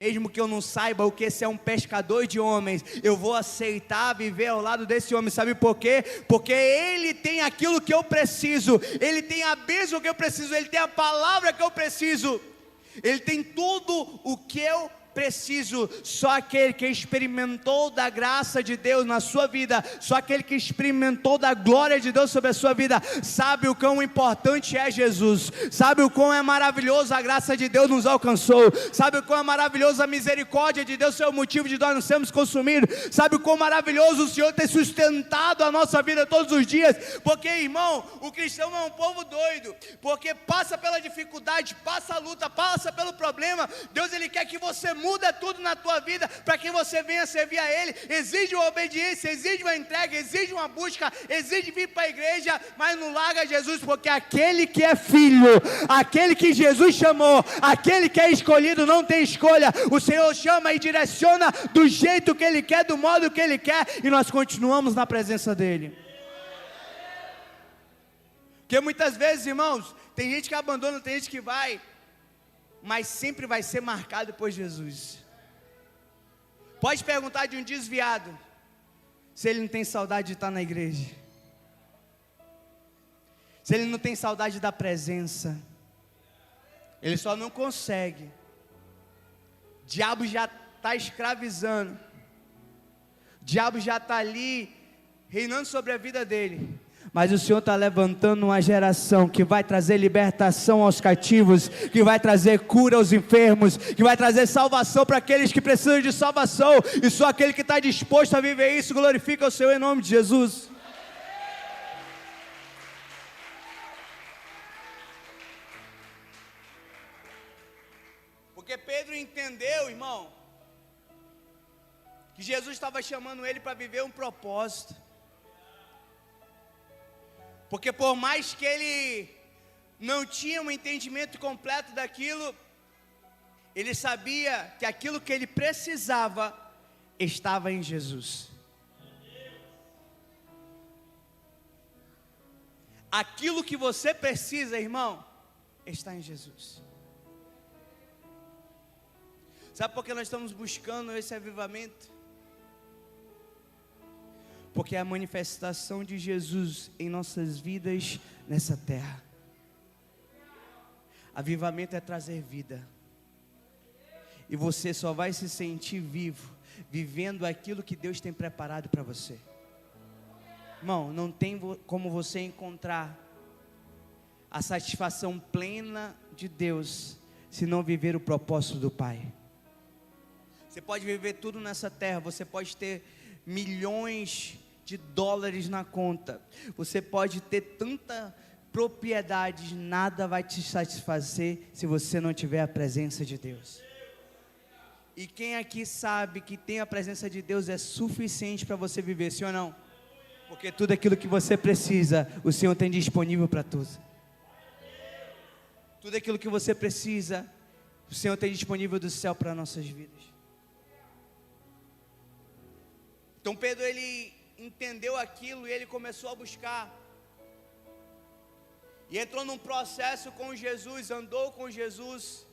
Mesmo que eu não saiba o que esse é um pescador de homens, eu vou aceitar viver ao lado desse homem. Sabe por quê? Porque ele tem aquilo que eu preciso, ele tem a bênção que eu preciso, ele tem a palavra que eu preciso, ele tem tudo o que eu preciso. Só aquele que experimentou da graça de Deus na sua vida, só aquele que experimentou da glória de Deus sobre a sua vida, sabe o quão importante é Jesus, sabe o quão é maravilhoso a graça de Deus nos alcançou, sabe o quão é maravilhoso a misericórdia de Deus ser o motivo de nós não sermos consumidos, sabe o quão maravilhoso o Senhor ter sustentado a nossa vida todos os dias. Porque, irmão, o cristão é um povo doido, porque passa pela dificuldade, passa a luta, passa pelo problema. Deus, ele quer que você muda tudo na tua vida, para que você venha servir a Ele. Exige uma obediência, exige uma entrega, exige uma busca, exige vir para a igreja, mas não larga Jesus, porque aquele que é filho, aquele que Jesus chamou, aquele que é escolhido não tem escolha. O Senhor chama e direciona do jeito que Ele quer, do modo que Ele quer, e nós continuamos na presença dEle. Porque muitas vezes, irmãos, tem gente que abandona, tem gente que vai, mas sempre vai ser marcado por Jesus. Pode perguntar de um desviado, se ele não tem saudade de estar na igreja, se ele não tem saudade da presença, ele só não consegue. O diabo já está escravizando, o diabo já está ali, reinando sobre a vida dele. Mas o Senhor está levantando uma geração que vai trazer libertação aos cativos, que vai trazer cura aos enfermos, que vai trazer salvação para aqueles que precisam de salvação, e só aquele que está disposto a viver isso, glorifica o Senhor em nome de Jesus. Porque Pedro entendeu, irmão, que Jesus estava chamando ele para viver um propósito. Porque por mais que ele não tinha um entendimento completo daquilo, ele sabia que aquilo que ele precisava estava em Jesus. Aquilo que você precisa, irmão, está em Jesus. Sabe por que nós estamos buscando esse avivamento? Porque é a manifestação de Jesus em nossas vidas nessa terra. Avivamento é trazer vida. E você só vai se sentir vivo, vivendo aquilo que Deus tem preparado para você. Irmão, não tem como você encontrar a satisfação plena de Deus, se não viver o propósito do Pai. Você pode viver tudo nessa terra, você pode ter milhões de dólares na conta, você pode ter tanta propriedade, nada vai te satisfazer se você não tiver a presença de Deus. E quem aqui sabe que tem a presença de Deus é suficiente para você viver, sim ou não? Porque tudo aquilo que você precisa, o Senhor tem disponível para tudo. Tudo aquilo que você precisa, o Senhor tem disponível do céu para nossas vidas. Então Pedro, ele entendeu aquilo e ele começou a buscar. E entrou num processo com Jesus, andou com Jesus,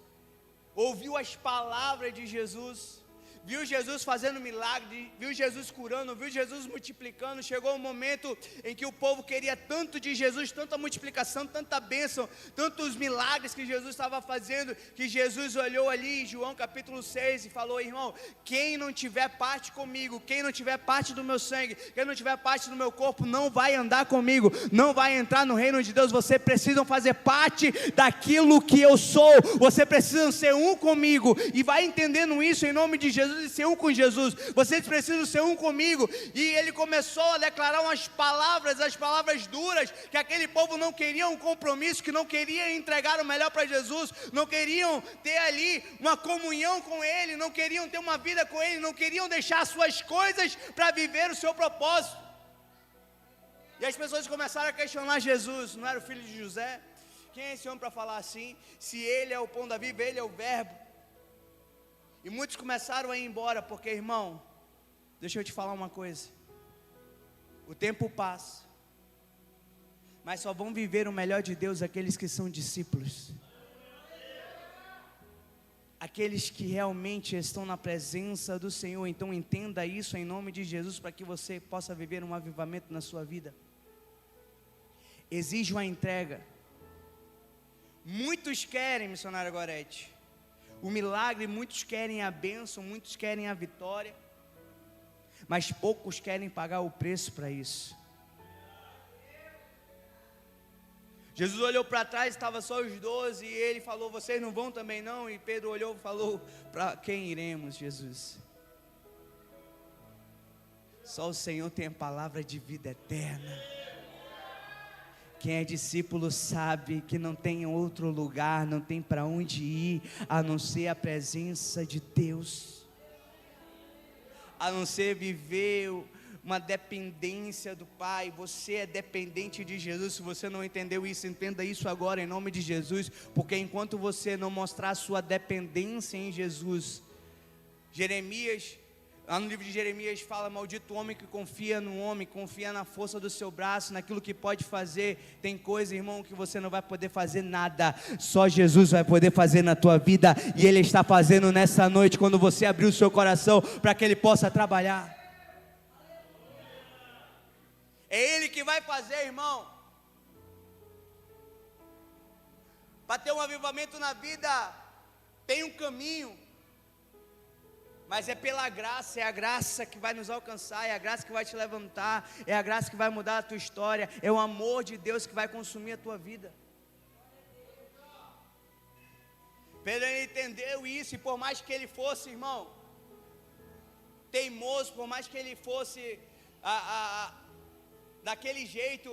ouviu as palavras de Jesus, viu Jesus fazendo milagre, viu Jesus curando, viu Jesus multiplicando. Chegou um momento em que o povo queria tanto de Jesus, tanta multiplicação, tanta bênção, tantos milagres que Jesus estava fazendo, que Jesus olhou ali em João capítulo 6 e falou: irmão, quem não tiver parte comigo, quem não tiver parte do meu sangue, quem não tiver parte do meu corpo, não vai andar comigo, não vai entrar no reino de Deus. Vocês precisam fazer parte daquilo que eu sou, vocês precisam ser um comigo, e vai entendendo isso em nome de Jesus, e ser um com Jesus. Vocês precisam ser um comigo. E ele começou a declarar umas palavras, as palavras duras, que aquele povo não queria um compromisso, que não queria entregar o melhor para Jesus, não queriam ter ali uma comunhão com Ele, não queriam ter uma vida com Ele, não queriam deixar suas coisas para viver o seu propósito. E as pessoas começaram a questionar Jesus: não era o filho de José? Quem é esse homem para falar assim? Se Ele é o pão da vida, Ele é o verbo. E muitos começaram a ir embora, porque, irmão, deixa eu te falar uma coisa, o tempo passa, mas só vão viver o melhor de Deus aqueles que são discípulos, aqueles que realmente estão na presença do Senhor. Então entenda isso em nome de Jesus, para que você possa viver um avivamento na sua vida. Exige uma entrega. Muitos querem, missionário Gorete, o milagre, muitos querem a bênção, muitos querem a vitória, mas poucos querem pagar o preço para isso. Jesus olhou para trás, estava só os 12, e ele falou: vocês não vão também não? E Pedro olhou e falou: para quem iremos, Jesus? Só o Senhor tem a palavra de vida eterna. Quem é discípulo sabe que não tem outro lugar, não tem para onde ir, a não ser a presença de Deus, a não ser viver uma dependência do Pai. Você é dependente de Jesus. Se você não entendeu isso, entenda isso agora em nome de Jesus, porque enquanto você não mostrar a sua dependência em Jesus, Jeremias, lá no livro de Jeremias fala: maldito o homem que confia no homem, confia na força do seu braço, naquilo que pode fazer. Tem coisa, irmão, que você não vai poder fazer nada, só Jesus vai poder fazer na tua vida, e Ele está fazendo nessa noite, quando você abrir o seu coração, para que Ele possa trabalhar. É Ele que vai fazer, irmão. Para ter um avivamento na vida, tem um caminho, mas é pela graça. É a graça que vai nos alcançar, é a graça que vai te levantar, é a graça que vai mudar a tua história, é o amor de Deus que vai consumir a tua vida. Pedro entendeu isso, e por mais que ele fosse, irmão, teimoso, por mais que ele fosse daquele jeito,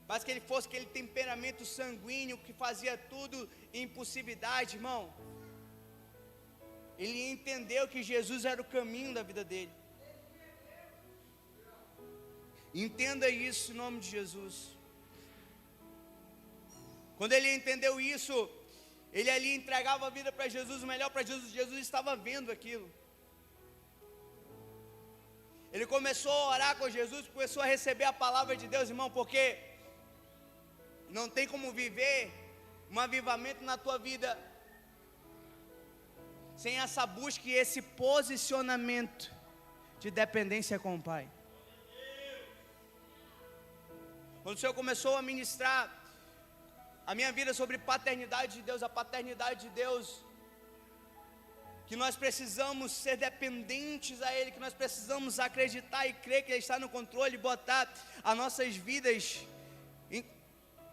mas que ele fosse aquele temperamento sanguíneo que fazia tudo impulsividade, irmão, ele entendeu que Jesus era o caminho da vida dele. Entenda isso em nome de Jesus. Quando ele entendeu isso, ele ali entregava a vida para Jesus, o melhor para Jesus. Jesus estava vendo aquilo. Ele começou a orar com Jesus, começou a receber a palavra de Deus, irmão, porque não tem como viver um avivamento na tua vida sem essa busca e esse posicionamento de dependência com o Pai. Quando o Senhor começou a ministrar a minha vida sobre paternidade de Deus, a paternidade de Deus, que nós precisamos ser dependentes a Ele, que nós precisamos acreditar e crer que Ele está no controle, botar as nossas vidas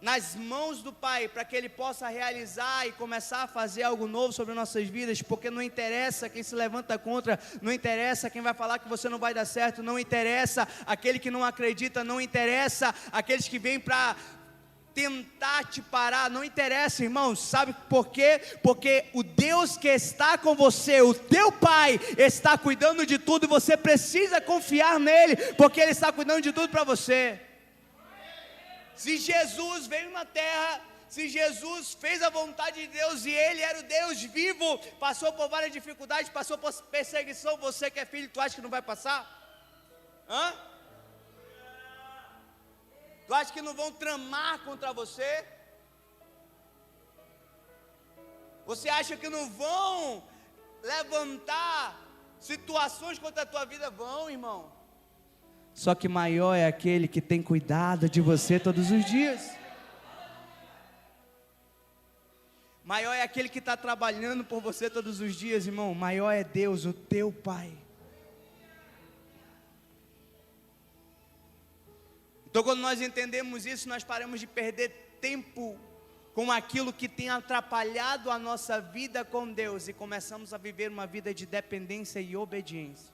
nas mãos do Pai, para que Ele possa realizar e começar a fazer algo novo sobre nossas vidas, porque não interessa quem se levanta contra, não interessa quem vai falar que você não vai dar certo, não interessa aquele que não acredita, não interessa aqueles que vêm para tentar te parar, não interessa, irmão. Sabe por quê? Porque o Deus que está com você, o teu Pai, está cuidando de tudo, e você precisa confiar nele, porque Ele está cuidando de tudo para você. Se Jesus veio na terra, se Jesus fez a vontade de Deus, e Ele era o Deus vivo, passou por várias dificuldades, passou por perseguição, você que é filho, tu acha que não vai passar? Tu acha que não vão tramar contra você? Você acha que não vão levantar situações contra a tua vida? Vão, irmão. Só que maior é aquele que tem cuidado de você todos os dias. Maior é aquele que está trabalhando por você todos os dias, irmão. Maior é Deus, o teu Pai. Então, quando nós entendemos isso, nós paramos de perder tempo com aquilo que tem atrapalhado a nossa vida com Deus, e começamos a viver uma vida de dependência e obediência.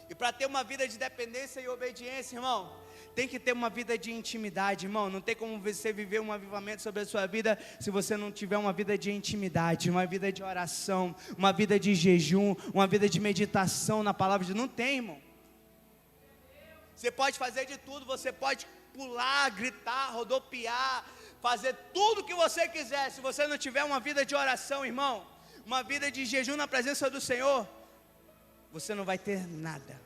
E para ter uma vida de dependência e obediência, irmão, tem que ter uma vida de intimidade, irmão. Não tem como você viver um avivamento sobre a sua vida se você não tiver uma vida de intimidade, uma vida de oração, uma vida de jejum, uma vida de meditação na palavra de Deus. Não tem, irmão. Você pode fazer de tudo, você pode pular, gritar, rodopiar, fazer tudo o que você quiser. Se você não tiver uma vida de oração, irmão, uma vida de jejum na presença do Senhor, você não vai ter nada.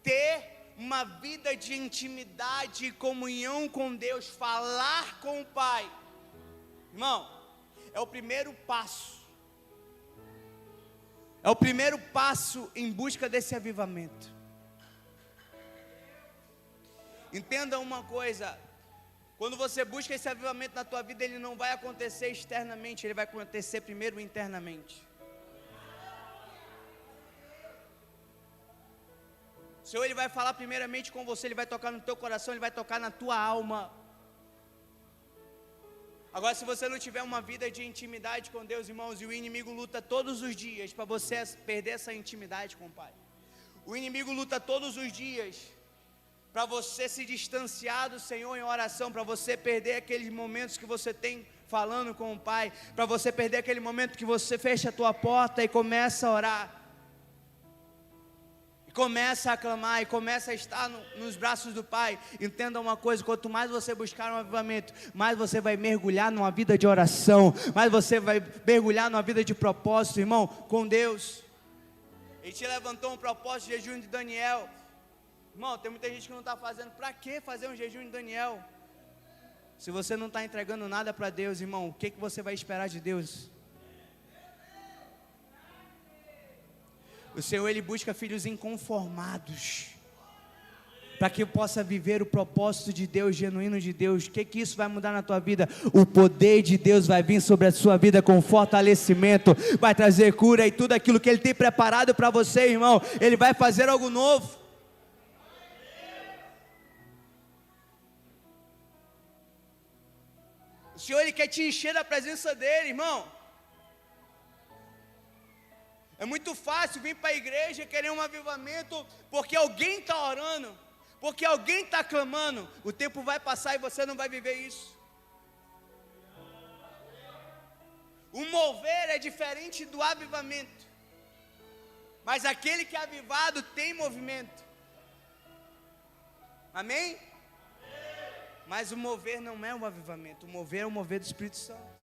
Ter uma vida de intimidade e comunhão com Deus, falar com o Pai. Irmão, é o primeiro passo. É o primeiro passo em busca desse avivamento. Entenda uma coisa, quando você busca esse avivamento na tua vida, ele não vai acontecer externamente, ele vai acontecer primeiro internamente. O Senhor, ele vai falar primeiramente com você, ele vai tocar no teu coração, ele vai tocar na tua alma. Agora, se você não tiver uma vida de intimidade com Deus, irmãos, e o inimigo luta todos os dias para você perder essa intimidade com o Pai. O inimigo luta todos os dias para você se distanciar do Senhor em oração, para você perder aqueles momentos que você tem falando com o Pai, para você perder aquele momento que você fecha a tua porta e começa a orar. E começa a clamar, e começa a estar nos braços do Pai. Entenda uma coisa, quanto mais você buscar um avivamento, mais você vai mergulhar numa vida de oração, mais você vai mergulhar numa vida de propósito, irmão, com Deus. Ele te levantou um propósito de jejum de Daniel. Irmão, tem muita gente que não está fazendo. Para que fazer um jejum de Daniel? Se você não está entregando nada para Deus, irmão, o que você vai esperar de Deus? O Senhor, ele busca filhos inconformados, para que possa viver o propósito de Deus, genuíno de Deus. O que isso vai mudar na tua vida? O poder de Deus vai vir sobre a sua vida com fortalecimento, vai trazer cura, e tudo aquilo que ele tem preparado para você, irmão, ele vai fazer algo novo. O Senhor, ele quer te encher da presença dele, irmão. É muito fácil vir para a igreja querer um avivamento porque alguém está orando, porque alguém está clamando. O tempo vai passar e você não vai viver isso. O mover é diferente do avivamento, mas aquele que é avivado tem movimento. Amém? Mas o mover não é um avivamento, o mover é o mover do Espírito Santo.